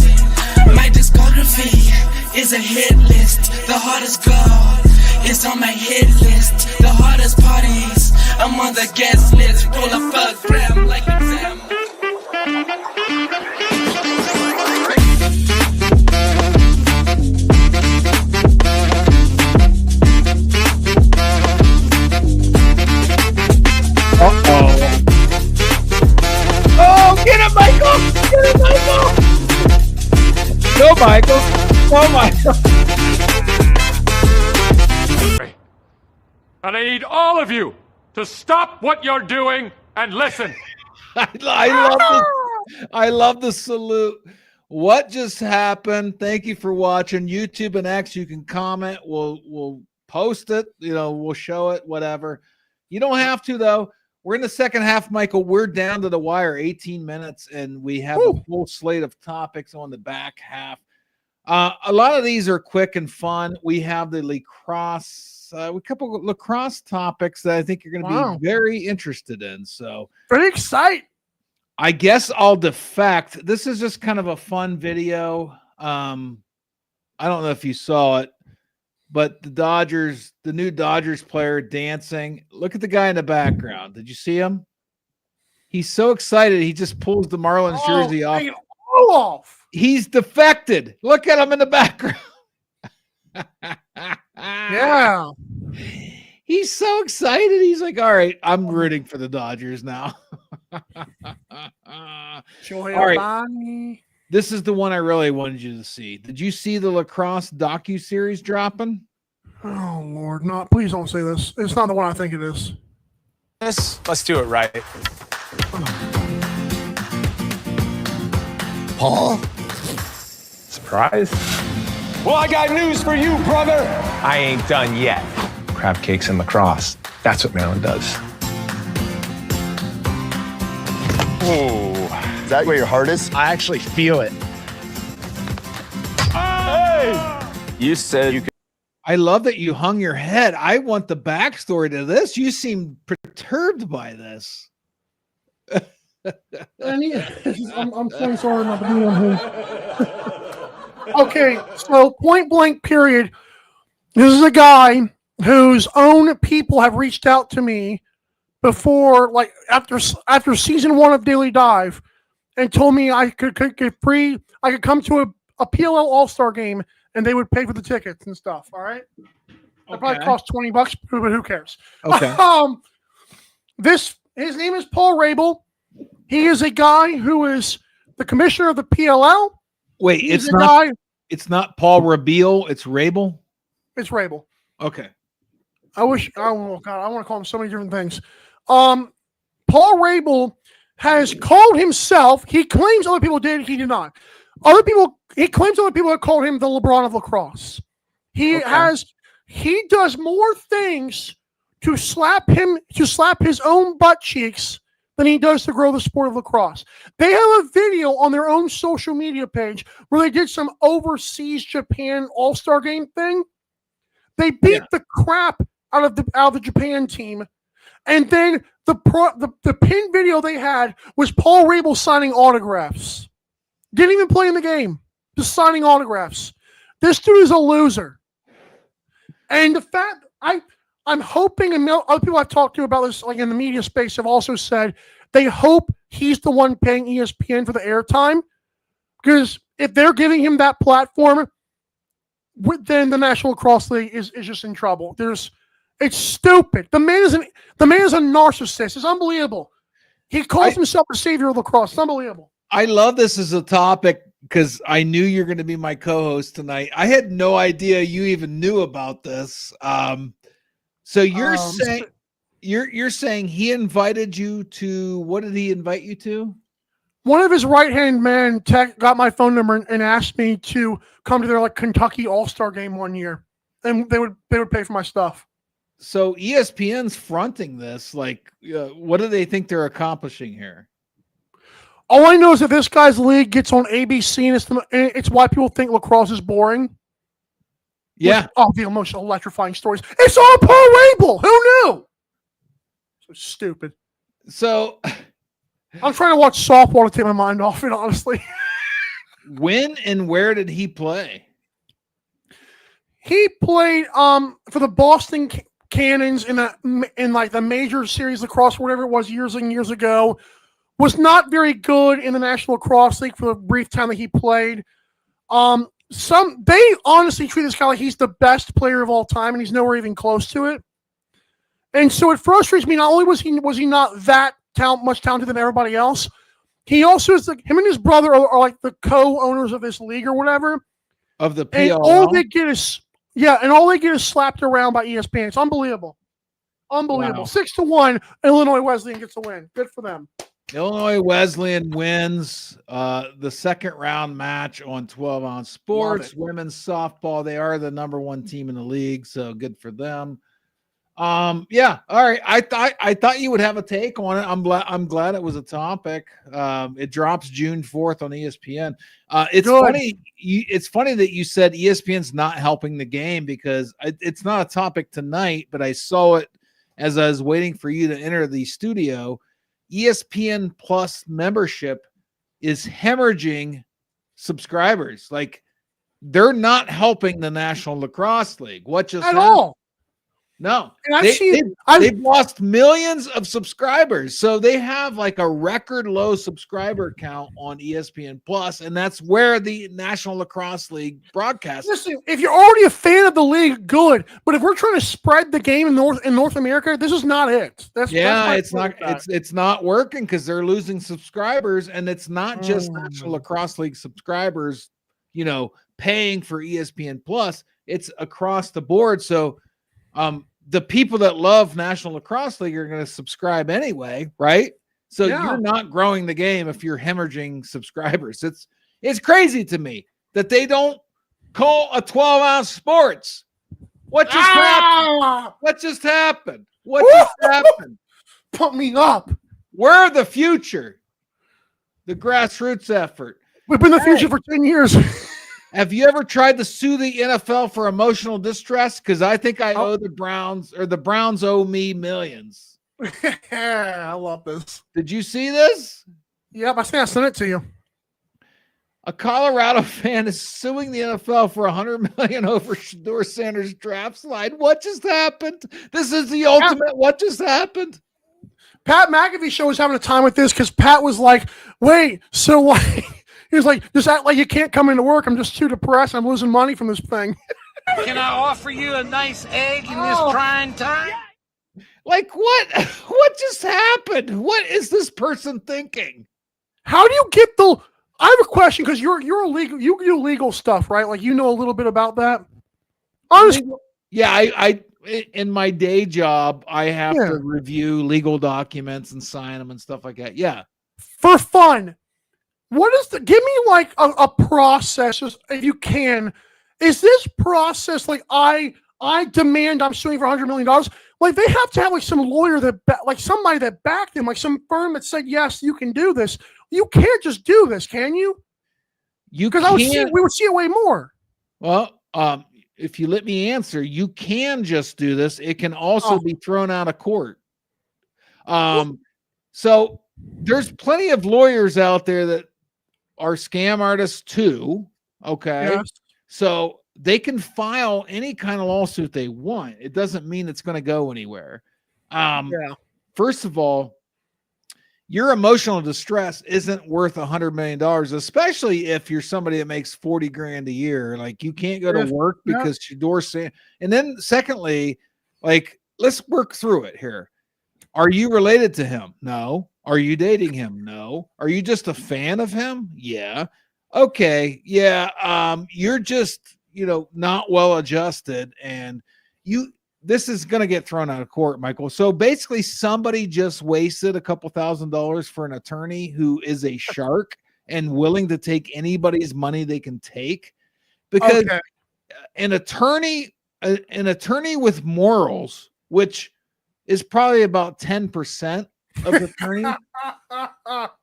My discography is a hit list. The hottest girl is on my hit list. The hottest parties, I'm on the guest list. Roll up a gram like an exam. Oh, get it, Michael! Get it, Michael! Go, Michael! Go, Michael! And I need all of you to stop what you're doing and listen. I love the salute. What just happened? Thank you for watching. YouTube and X, you can comment. We'll post it. We'll show it, whatever. You don't have to, though. We're in the second half, Michael. We're down to the wire, 18 minutes, and we have a full slate of topics on the back half. A lot of these are quick and fun. We have the lacrosse, a couple of lacrosse topics that I think you're going to be very interested in. So very excited. I guess I'll defect. This is just kind of a fun video. I don't know if you saw it, but the new Dodgers player dancing. Look at the guy in the background. Did you see him? He's so excited. He just pulls the Marlins jersey off. He's defected. Look at him in the background. Yeah. He's so excited. He's like, all right, I'm rooting for the Dodgers now. All right. This is the one I really wanted you to see. Did you see the lacrosse docu-series dropping? Oh, Lord, no. Please don't say this. It's not the one I think it is. Let's do it right. Paul? Surprise? Well, I got news for you, brother. I ain't done yet. Crab cakes and lacrosse. That's what Maryland does. Oh. Is that where your heart is? I actually feel it. Hey! You said you could. I love that you hung your head. I want the backstory to this. You seem perturbed by this. I'm so sorry not to be on here. Okay, so point blank period. This is a guy whose own people have reached out to me before, like after season 1 of Daily Dive, and told me I could get free. I could come to a PLL All-Star game and they would pay for the tickets and stuff. All right, that probably cost $20, but who cares? Okay. His name is Paul Rabel. He is a guy who is the commissioner of the PLL. Wait, it's not Paul Rabel. It's Rabel. It's Rabel. Okay. Oh God, I want to call him so many different things. Paul Rabel has called himself. He claims other people did. He did not. He claims other people have called him the LeBron of lacrosse. He does more things to slap his own butt cheeks than he does to grow the sport of lacrosse. They have a video on their own social media page where they did some overseas Japan All-Star game thing. They beat the crap out of the Japan team. And then the pin video they had was Paul Rabel signing autographs. Didn't even play in the game. Just signing autographs. This dude is a loser. And the fact I'm hoping, and other people I've talked to about this, like in the media space, have also said they hope he's the one paying ESPN for the airtime. Because if they're giving him that platform, then the National Lacrosse League is just in trouble. It's stupid. The man is a narcissist. It's unbelievable. He calls himself the savior of lacrosse. It's unbelievable. I love this as a topic because I knew you're going to be my co-host tonight. I had no idea you even knew about this. So you're saying you're saying he invited you to, what did he invite you to? One of his right-hand men got my phone number and asked me to come to their like Kentucky All-Star game one year, and they would pay for my stuff. So ESPN's fronting this. Like, what do they think they're accomplishing here? All I know is that this guy's league gets on ABC, and it's why people think lacrosse is boring. Yeah. The most electrifying stories. It's all Paul Rabel. Who knew? So stupid. So I'm trying to watch softball to take my mind off it, honestly. When and where did he play? He played for the Boston Cannons in like the major series lacrosse, whatever it was, years and years ago. Was not very good in the National Lacrosse League for the brief time that he played. They honestly treat this guy like he's the best player of all time, and he's nowhere even close to it. And so it frustrates me. Not only was he not that much talented than everybody else, he also is him and his brother are like the co-owners of this league or whatever. Of the PLL. And all they get is slapped around by ESPN. It's unbelievable. Unbelievable. Wow. 6-1, Illinois Wesleyan gets a win. Good for them. Illinois Wesleyan wins the second round match on 12-ounce sports. Women's softball, they are the number one team in the league, so good for them. Yeah, all right. I thought you would have a take on it. I'm glad it was a topic. It drops June 4th on ESPN. It's good. Funny. It's funny that you said ESPN's not helping the game because it's not a topic tonight, but I saw it as I was waiting for you to enter the studio. ESPN Plus membership is hemorrhaging subscribers. Like, they're not helping the National Lacrosse League. What just happened? All? No, they've lost millions of subscribers. So they have like a record low subscriber count on ESPN Plus, and that's where the National Lacrosse League broadcasts. Listen, if you're already a fan of the league, good. But if we're trying to spread the game in North America, this is not it. It's not working because they're losing subscribers, and it's not just National Lacrosse League subscribers, paying for ESPN Plus. It's across the board. So the people that love National Lacrosse League are going to subscribe anyway, right? So you're not growing the game if you're hemorrhaging subscribers. It's crazy to me that they don't call a 12-ounce sports. What just happened? What just happened? What just happened? Put me up. We're the future. The grassroots effort. We've been the future for 10 years. Have you ever tried to sue the NFL for emotional distress? Because I think I owe the Browns, or the Browns owe me millions. I love this. Did you see this? Yep, I think I sent it to you. A Colorado fan is suing the NFL for $100 million over Shedeur Sanders' draft slide. What just happened? This is the ultimate. What just happened? Pat McAfee show was having a time with this because Pat was like, "Wait, so why?" He was like, "Just act like you can't come into work. I'm just too depressed. I'm losing money from this thing." Can I offer you a nice egg in this trying time? Like what? What just happened? What is this person thinking? How do you get the? I have a question because you're a legal. You do legal stuff, right? Like you know a little bit about that. Honestly, yeah. I in my day job, I have to review legal documents and sign them and stuff like that. Yeah, for fun. What is give me like a process, if you can. Is this process like I demand I'm suing for $100 million? like they have to have like some lawyer like somebody that backed them, like some firm that said yes, you can do this. You can't just do this, can you? Because we would see it way more. Well, if you let me answer, you can just do this. It can also be thrown out of court. So there's plenty of lawyers out there that are scam artists too. Okay. Yes. So they can file any kind of lawsuit they want. It doesn't mean it's going to go anywhere. First of all, your emotional distress isn't worth $100 million, especially if you're somebody that makes 40 grand a year. Like you can't go to work because Shador's saying, and then secondly, like, let's work through it here. Are you related to him? No. Are you dating him? No. Are you just a fan of him? Yeah. Okay. Yeah. You're just, not well adjusted, and this is going to get thrown out of court, Michael. So basically somebody just wasted a couple $1,000s for an attorney who is a shark and willing to take anybody's money they can take, because an attorney with morals, which is probably about 10% of attorneys,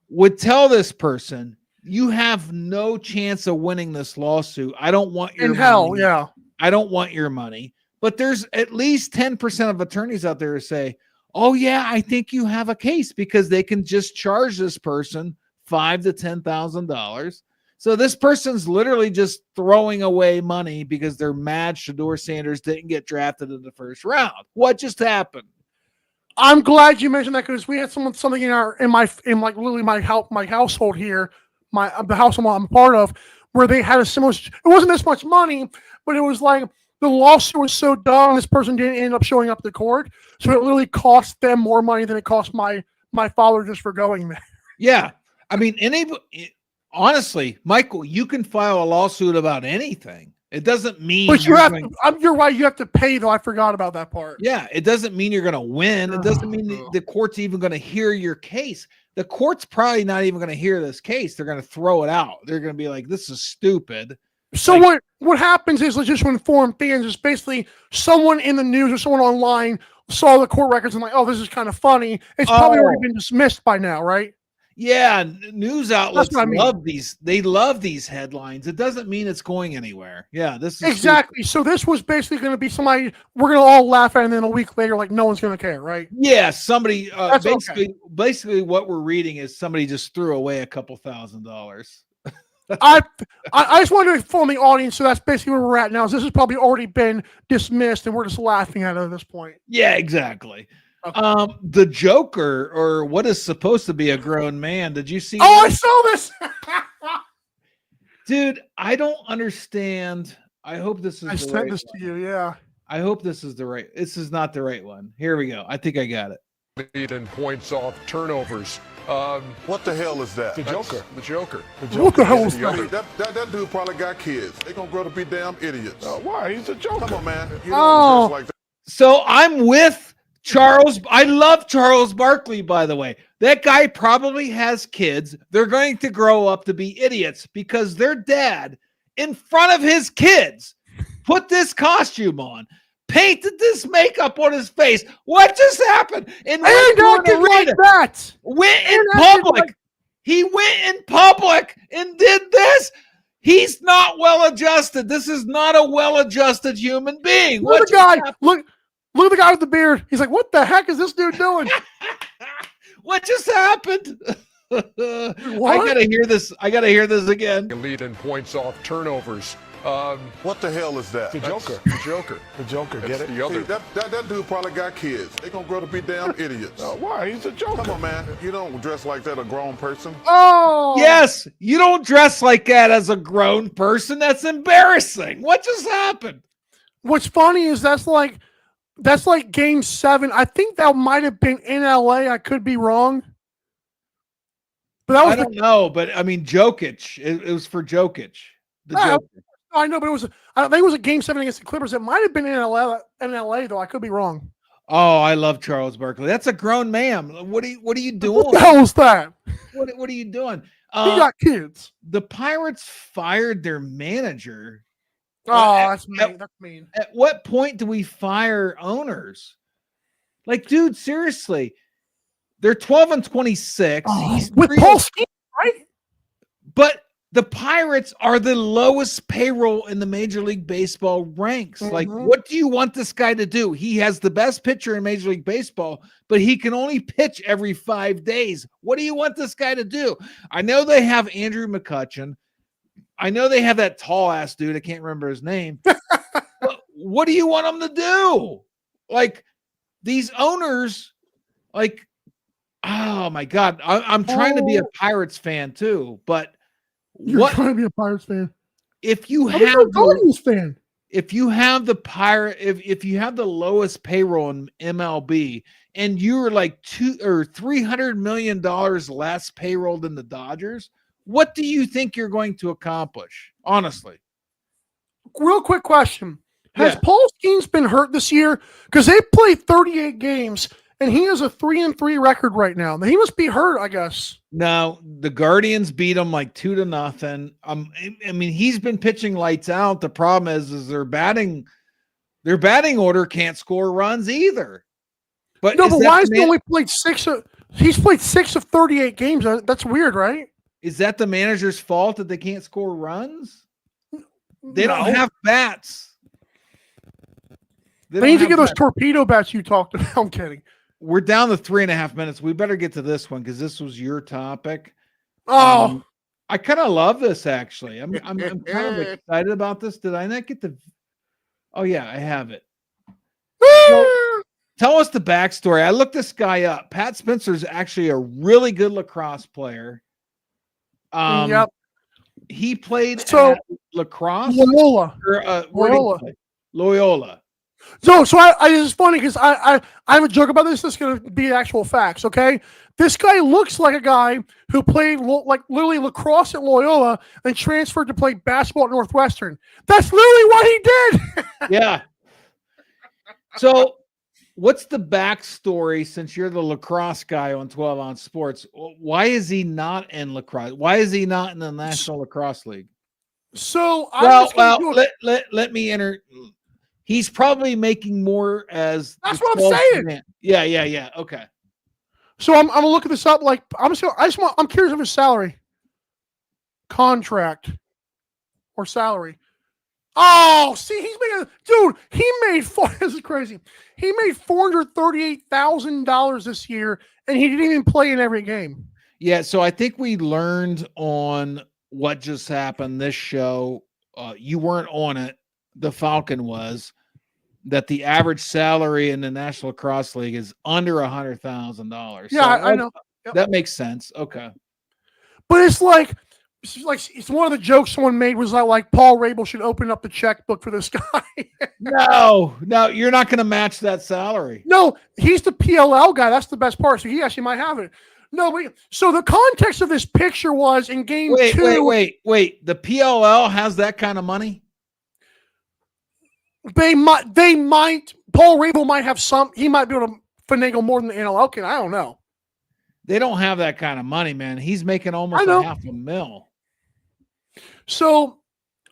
would tell this person, you have no chance of winning this lawsuit. I don't want your money. I don't want your money. But there's at least 10% of attorneys out there who say, oh yeah, I think you have a case, because they can just charge this person $5,000 to $10,000. So this person's literally just throwing away money because they're mad Shador Sanders didn't get drafted in the first round. What just happened? I'm glad you mentioned that, because we had something in my household here, the household I'm a part of, where they had a similar. It wasn't this much money, but it was like the lawsuit was so dumb, this person didn't end up showing up to court, so it literally cost them more money than it cost my father just for going there. Yeah, I mean, honestly, Michael, you can file a lawsuit about anything. It doesn't mean, but you're right. You have to pay, though. I forgot about that part. Yeah, it doesn't mean you're going to win. It doesn't mean the court's even going to hear your case. The court's probably not even going to hear this case. They're going to throw it out. They're going to be like, "This is stupid." So what happens is, let's just inform fans, is basically someone in the news or someone online saw the court records and like, oh, this is kind of funny. It's probably already been dismissed by now, right? Yeah, news outlets love these. They love these headlines. It doesn't mean it's going anywhere. Yeah, this is exactly. So this was basically going to be somebody we're going to all laugh at, and then a week later, like no one's going to care, right? Yeah, somebody. Basically, what we're reading is somebody just threw away a couple $1,000s. I just wanted to inform the audience, so that's basically where we're at now. Is this has probably already been dismissed, and we're just laughing at it at this point. Yeah, exactly. Okay. The Joker, or what is supposed to be a grown man. Did you see? Oh, I saw this, dude. I don't understand. I hope this is. I sent this to you. Yeah. I hope this is the right. This is not the right one. Here we go. I think I got it. Lead in points off turnovers. What the hell is that? The Joker. The Joker. What the hell is that? That dude probably got kids. They gonna grow to be damn idiots. Why? He's a Joker. Come on, man. You don't dress like that. So I'm with Charles. I love Charles Barkley, by the way. That guy probably has kids. They're going to grow up to be idiots because their dad, in front of his kids, put this costume on, painted this makeup on his face. What just happened? And like that. Went in public. He went in public and did this. He's not well adjusted. This is not a well-adjusted human being. Look at the guy. Look at the guy with the beard. He's like, what the heck is this dude doing? What just happened? I gotta hear this. I gotta hear this again. Lead in points off turnovers. What the hell is that? The Joker. The Joker. The Joker. Get it? The other. That dude probably got kids. They gonna grow to be damn idiots. Why? He's a Joker. Come on, man. You don't dress like that, a grown person. Oh, yes. You don't dress like that as a grown person. That's embarrassing. What just happened? What's funny is that's like Game 7. I think that might have been in LA. I could be wrong. But that was I don't know. But I mean, Jokic. It was for Jokic. The Joker. I know, but I think it was a Game 7 against the Clippers. It might have been in LA though. I could be wrong. Oh, I love Charles Barkley. That's a grown man. What are you doing? What the hell is that? What are you doing? He got kids. The Pirates fired their manager. Oh, that's mean. At what point do we fire owners? Like, dude, seriously. They're 12-26. He's with Paul Skeens, right? But the Pirates are the lowest payroll in the Major League Baseball ranks. Like, what do you want this guy to do? He has the best pitcher in Major League Baseball, but he can only pitch every 5 days. What do you want this guy to do? I know they have Andrew McCutchen. I know they have that tall ass dude. I can't remember his name. But what do you want him to do? Like, these owners, like, oh my God, I'm trying to be a Pirates fan too, but you're trying to be a Pirates fan. If you I'm have a Guardians fan, if you have the if you have the lowest payroll in MLB and you're like $200 or $300 million less payroll than the Dodgers, what do you think you're going to accomplish? Honestly, real quick question: has Paul Skeens been hurt this year? Because they played 38 games. And he has a 3-3 record right now. He must be hurt, I guess. No, the Guardians beat him like 2-0. I mean, he's been pitching lights out. The problem is their batting order can't score runs either. But no, but why has he only played he's played 6 of 38 games? That's weird, right? Is that the manager's fault that they can't score runs? They don't have bats. They need to get those torpedo bats you talked about. I'm kidding. We're down to 3.5 minutes. We better get to this one because this was your topic. Oh, I kind of love this actually. I'm kind of excited about this. Did I not get the? Oh yeah, I have it. So, tell us the backstory. I looked this guy up. Pat Spencer is actually a really good lacrosse player. Yep. He played at lacrosse. Loyola. So it's funny because I have a joke about this. This is going to be actual facts, okay? This guy looks like a guy who played like literally lacrosse at Loyola and transferred to play basketball at Northwestern. That's literally what he did. Yeah. So what's the backstory since you're the lacrosse guy on 12 Ounce Sports? Why is he not in lacrosse? Why is he not in the National Lacrosse League? So let me enter. He's probably making more as that's what I'm saying. Man. Yeah. Okay. So I'm gonna look this up. Like I'm curious of his salary, contract, or salary. Oh, see, he's making this is crazy. He made $438,000 this year, and he didn't even play in every game. Yeah. So I think we learned on what just happened this show. You weren't on it. The Falcon was that the average salary in the National Lacrosse League is under $100,000. Yeah, I know. Yep. That makes sense. Okay. But it's one of the jokes someone made was like Paul Rabel should open up the checkbook for this guy. No, you're not going to match that salary. No, he's the PLL guy. That's the best part. So he actually might have it. No, but so the context of this picture was in game 2. Wait. The PLL has that kind of money? They might. Paul Rabel might have some. He might be able to finagle more than the NLL can. I don't know. They don't have that kind of money, man. He's making almost $500,000. So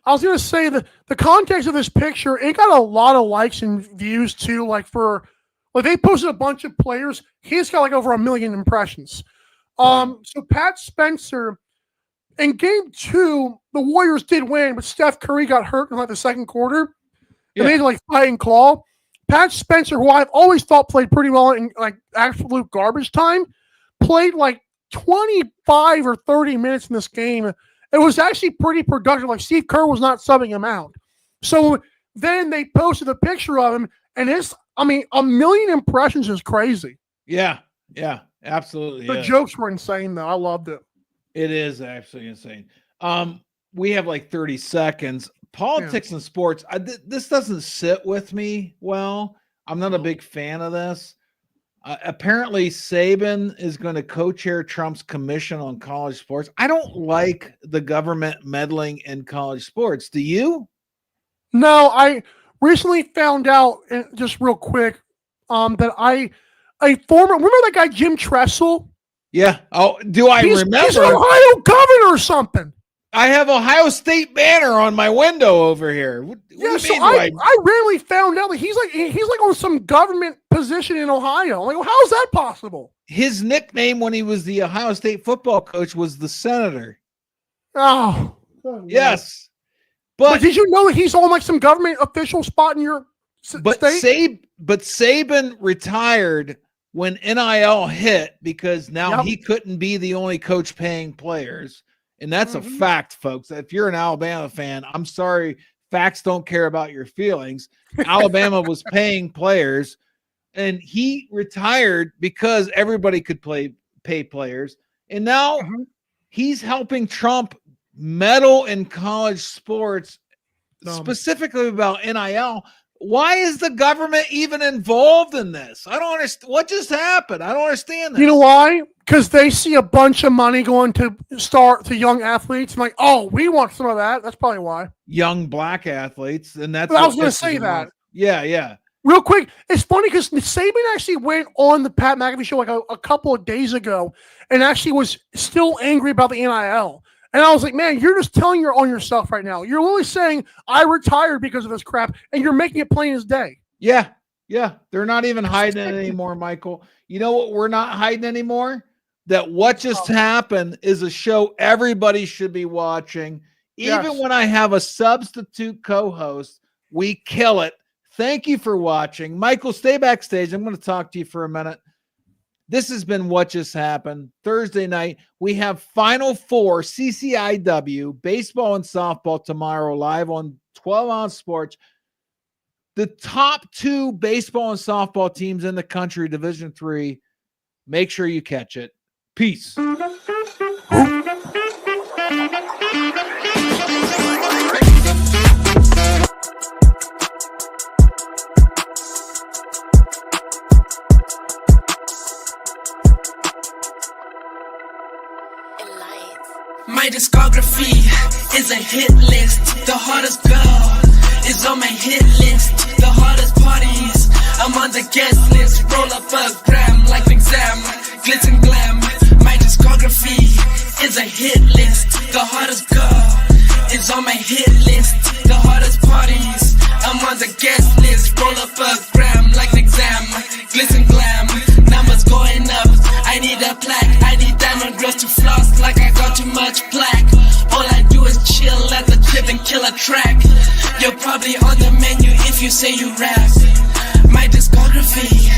I was going to say that the context of this picture, it got a lot of likes and views too. Like they posted a bunch of players. He's got like over 1 million impressions. So Pat Spencer in game 2, the Warriors did win, but Steph Curry got hurt in like the second quarter. And they had to like fight and claw. Pat Spencer, who I've always thought played pretty well in like absolute garbage time, played like 25 or 30 minutes in this game. It was actually pretty productive. Like Steve Kerr was not subbing him out. So then they posted a picture of him, and 1 million impressions is crazy. Yeah, absolutely. The jokes were insane, though. I loved it. It is actually insane. We have like 30 seconds. Politics and sports. This doesn't sit with me well. I'm not a big fan of this. Apparently, Saban is going to co-chair Trump's commission on college sports. I don't like the government meddling in college sports. Do you? No, I recently found out, just real quick, that remember that guy Jim Tressel? Yeah. Oh, do I remember? He's an Ohio governor or something. I have Ohio State banner on my window over here. What do you mean, I randomly found out that he's like on some government position in Ohio. I'm like, well, how is that possible? His nickname when he was the Ohio State football coach was the Senator. Oh, yes. But did you know that he's on like some government official spot in your state? But Saban retired when NIL hit because now he couldn't be the only coach paying players. And that's a fact, folks. If you're an Alabama fan, I'm sorry, facts don't care about your feelings. Alabama was paying players, and he retired because everybody could pay players. And now he's helping Trump meddle in college sports, specifically about NIL. Why is the government even involved in this? I don't understand. What just happened? I don't understand this. You know why? Because they see a bunch of money going to young athletes. I'm like, oh, we want some of that. That's probably why. Young black athletes. And that's I was going to say that. Yeah. Real quick, it's funny because Saban actually went on the Pat McAfee show like a couple of days ago and actually was still angry about the NIL. And I was like, man, you're just telling on yourself right now. You're literally saying, I retired because of this crap, and you're making it plain as day. Yeah. They're not even hiding it anymore, Michael. You know what we're not hiding anymore? That what just happened is a show everybody should be watching. Even when I have a substitute co-host, we kill it. Thank you for watching. Michael, stay backstage. I'm going to talk to you for a minute. This has been What Just Happened. Thursday night, we have Final Four, CCIW, baseball and softball tomorrow live on 12-ounce sports. The top 2 baseball and softball teams in the country, Division III. Make sure you catch it. Peace. My discography is a hit list. The hottest girl is on my hit list. The hottest parties, I'm on the guest list. Roll up a gram like an exam, glitz and glam. My discography is a hit list. The hottest girl is on my hit list. The hottest parties, I'm on the guest list. Roll up a gram like an exam, glitz and glam. Numbers going up, I need a plaque. I need diamond girls to floss like I got too much plaque. All I do is chill at the crib and kill a track. You're probably on the menu if you say you rap. My discography